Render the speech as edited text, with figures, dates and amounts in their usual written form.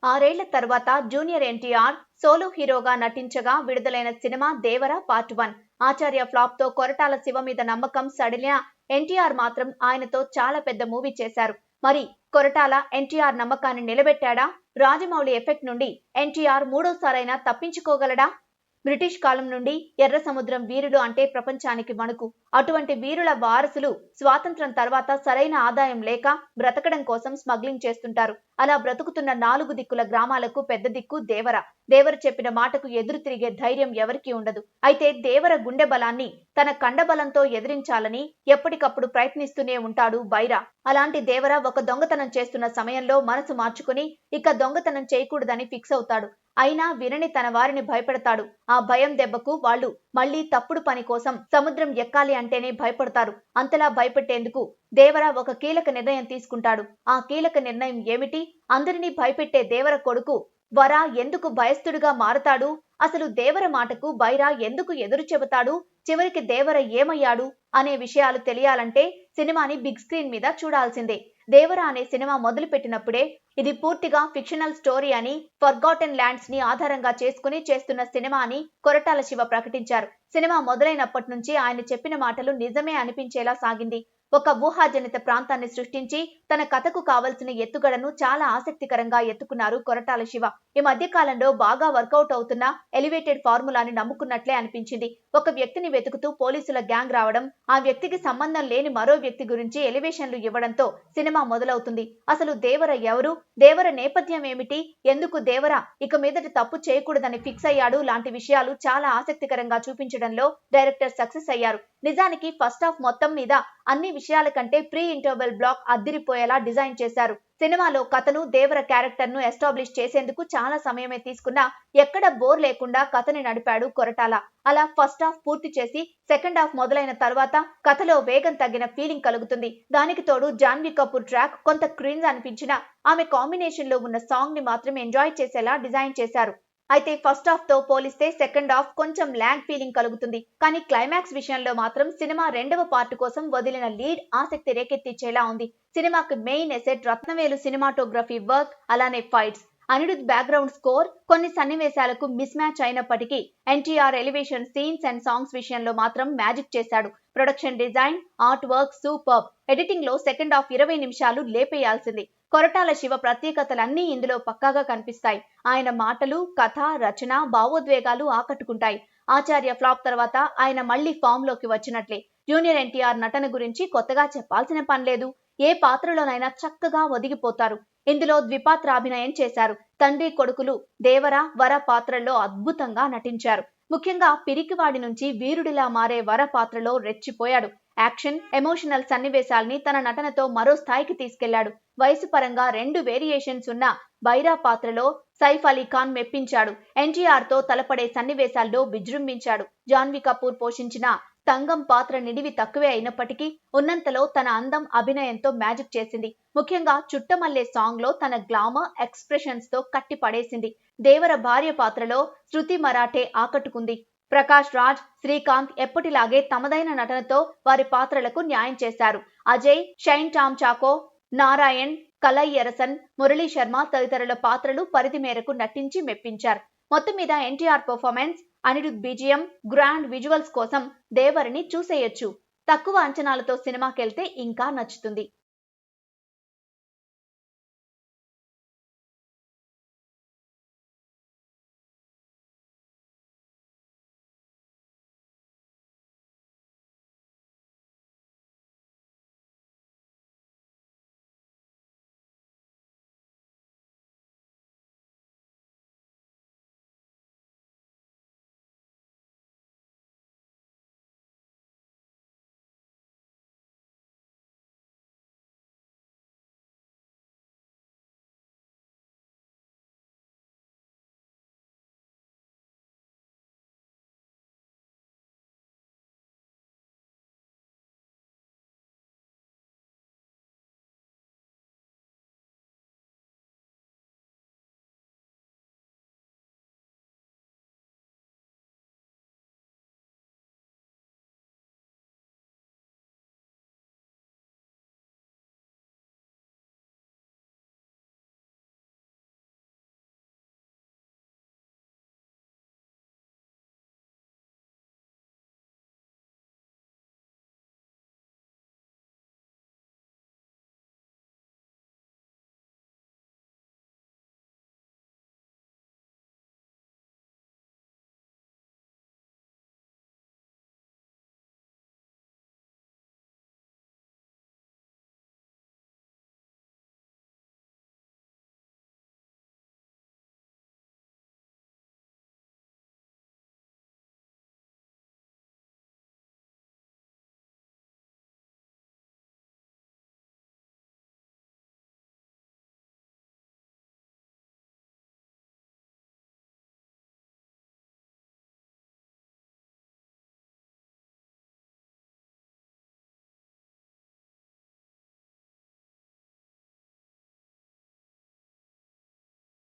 6 ఏళ్ల తర్వాత junior NTR solo హీరోగా నటించగా విడుదలైన సినిమా దేవర పార్ట్ 1. ఆచార్య ఫ్లాప్ తో కొరటాల శివ మీద నమ్మకం సడిలిన ఎన్టీఆర్ మాత్రం ఆయనతో చాలా పెద్ద మూవీ చేశారు. మరి కొరటాల ఎన్టీఆర్ నమ్మకాన్ని నిలబెట్టాడా? రాజమౌళి ఎఫెక్ట్ నుండి ఎన్టీఆర్ మూడోసారైనా తప్పించుకోగలడా? బ్రిటిష్ కాలం నుండి ఎర్ర సముద్రం వీరులు అంటే ప్రపంచానికి వణుకు. అటువంటి వీరుల వారసులు స్వాతంత్రం తర్వాత సరైన ఆదాయం లేక బ్రతకడం కోసం స్మగ్లింగ్ చేస్తుంటారు. అలా బ్రతుకుతున్న 4 దిక్కుల గ్రామాలకు పెద్ద దిక్కు దేవర. దేవర చెప్పిన మాటకు ఎదురు తిరిగే ధైర్యం ఎవరికీ ఉండదు. అయితే దేవర గుండె బలాన్ని తన కండబలంతో ఎదిరించాలని ఎప్పటికప్పుడు ప్రయత్నిస్తూనే ఉంటాడు బైరా. అలాంటి దేవర ఒక దొంగతనం చేస్తున్న సమయంలో మనసు మార్చుకుని ఇక దొంగతనం చేయకూడదని ఫిక్స్ అవుతాడు. అయినా వినని తన వారిని భయపెడతాడు. ఆ భయం దెబ్బకు వాళ్ళు మళ్లీ తప్పుడు పని కోసం సముద్రం ఎక్కాలి అంటేనే భయపడతారు. అంతలా భయపెట్టేందుకు దేవర ఒక కీలక నిర్ణయం తీసుకుంటాడు. ఆ కీలక నిర్ణయం ఏమిటి? అందరినీ భయపెట్టే దేవర కొడుకు వర ఎందుకు భయస్థుడిగా మారతాడు? అసలు దేవర మాటకు బైరా ఎందుకు ఎదురు చెబుతాడు? చివరికి దేవర ఏమయ్యాడు అనే విషయాలు తెలియాలంటే సినిమాని బిగ్ స్క్రీన్ మీద చూడాల్సిందే. దేవర అనే సినిమా మొదలు పెట్టినప్పుడే ఇది పూర్తిగా ఫిక్షనల్ స్టోరీ అని, ఫర్గాటెన్ ల్యాండ్స్ ని ఆధారంగా చేసుకుని చేస్తున్న సినిమా అని కొరటాల శివ ప్రకటించారు. సినిమా మొదలైనప్పటి నుంచి ఆయన చెప్పిన మాటలు నిజమే అనిపించేలా సాగింది. ఒక ఊహాజనిత ప్రాంతాన్ని సృష్టించి తన కథకు కావలసిన ఎత్తుగడను చాలా ఆసక్తికరంగా ఎత్తుకున్నారు కొరటాల శివ. ఈ మధ్య కాలంలో బాగా వర్కౌట్ అవుతున్న ఎలివేటెడ్ ఫార్ములాని నమ్ముకున్నట్లే అనిపించింది. ఒక వ్యక్తిని వెతుకుతూ పోలీసుల గ్యాంగ్ రావడం, ఆ వ్యక్తికి సంబంధం లేని మరో వ్యక్తి గురించి ఎలివేషన్లు ఇవ్వడంతో సినిమా మొదలవుతుంది. అసలు దేవర ఎవరు? దేవర నేపథ్యం ఏమిటి? ఎందుకు దేవర ఇక మీదట తప్పు చేయకూడదని ఫిక్స్ అయ్యాడు? లాంటి విషయాలు చాలా ఆసక్తికరంగా చూపించడంలో డైరెక్టర్ సక్సెస్ అయ్యారు. నిజానికి ఫస్ట్ హాఫ్ మొత్తం మీద అన్ని విషయాల కంటే ప్రీ ఇంటర్వెల్ బ్లాక్ అద్దిరిపోయేలా డిజైన్ చేశారు. సినిమాలో కథను, దేవర క్యారెక్టర్ ను ఎస్టాబ్లిష్ చేసేందుకు చాలా సమయమే తీసుకున్నా ఎక్కడ బోర్ లేకుండా కథని నడిపాడు కొరటాల. అలా ఫస్ట్ హాఫ్ పూర్తి చేసి సెకండ్ హాఫ్ మొదలైన తర్వాత కథలో వేగం తగ్గిన ఫీలింగ్ కలుగుతుంది. దానికి తోడు జాన్వీ కపూర్ ట్రాక్ కొంత క్రింజ్ అనిపించినా ఆమె కాంబినేషన్ లో ఉన్న సాంగ్ ని మాత్రం ఎంజాయ్ చేసేలా డిజైన్ చేశారు. అయితే ఫస్ట్ హాఫ్ తో పోలిస్తే సెకండ్ హాఫ్ కొంచెం ల్యాగ్ ఫీలింగ్ కలుగుతుంది. కానీ క్లైమాక్స్ విషయంలో మాత్రం సినిమా రెండవ పార్ట్ కోసం వదిలిన లీడ్ ఆసక్తి రేకెత్తించేలా ఉంది. సినిమాకి main asset Rathnavelu cinematography work, అలానే ఫైట్స్. అనిరుద్ బ్యాక్గ్రౌండ్ స్కోర్ కొన్ని సన్నివేశాలకు మిస్ మ్యాచ్ అయినప్పటికీ NTR elevation scenes and songs విషయంలో మాత్రం మ్యాజిక్ చేశాడు. Production design, art work superb. Editing లో సెకండ్ హాఫ్ 20 నిమిషాలు లేపేయాల్సింది. కొరటాల శివ ప్రత్యేకతలన్నీ ఇందులో పక్కాగా కనిపిస్తాయి. ఆయన మాటలు, కథ, రచన, భావోద్వేగాలు ఆకట్టుకుంటాయి. ఆచార్య ఫ్లాప్ తర్వాత ఆయన మళ్లీ ఫామ్ లోకి వచ్చినట్లే. జూనియర్ ఎన్టీఆర్ నటన గురించి కొత్తగా చెప్పాల్సిన పనిలేదు. ఏ పాత్రలోనైనా చక్కగా ఒదిగిపోతారు. ఇందులో ద్విపాత్రాభినయం చేశారు. తండ్రి కొడుకులు దేవర, వర పాత్రల్లో అద్భుతంగా నటించారు. ముఖ్యంగా పిరికివాడి నుంచి వీరుడిలా మారే వర పాత్రలో రెచ్చిపోయాడు. యాక్షన్, ఎమోషనల్ సన్నివేశాల్ని తన నటనతో మరో స్థాయికి తీసుకెళ్లాడు. వయసు పరంగా 2 వేరియేషన్స్ ఉన్న బైరా పాత్రలో సైఫ్ అలీ ఖాన్ మెప్పించాడు. ఎన్టీఆర్ తో తలపడే సన్నివేశాల్లో విజృంభించాడు. జాన్వీ కపూర్ పోషించిన తంగం పాత్ర నిడివి తక్కువే అయినప్పటికీ ఉన్నంతలో తన అందం, అభినయంతో మ్యాజిక్ చేసింది. ముఖ్యంగా చుట్టమల్లే సాంగ్ లో తన గ్లామర్, ఎక్స్ప్రెషన్స్ తో కట్టి పడేసింది. దేవర భార్య పాత్రలో శృతి మరాఠే ఆకట్టుకుంది. ప్రకాష్ రాజ్, శ్రీకాంత్ ఎప్పటిలాగే తమదైన నటనతో వారి పాత్రలకు న్యాయం చేశారు. అజయ్, షైన్ టామ్ చాకో, నారాయణ్, కలై ఎరసన్, మురళీ శర్మ తదితరుల పాత్రలు పరిధి మేరకు నటించి మెప్పించారు. మొత్తం మీద NTR performance, Anirudh BGM, grand visuals కోసం దేవరని చూసేయొచ్చు. తక్కువ అంచనాలతో సినిమాకెళ్తే ఇంకా నచ్చుతుంది.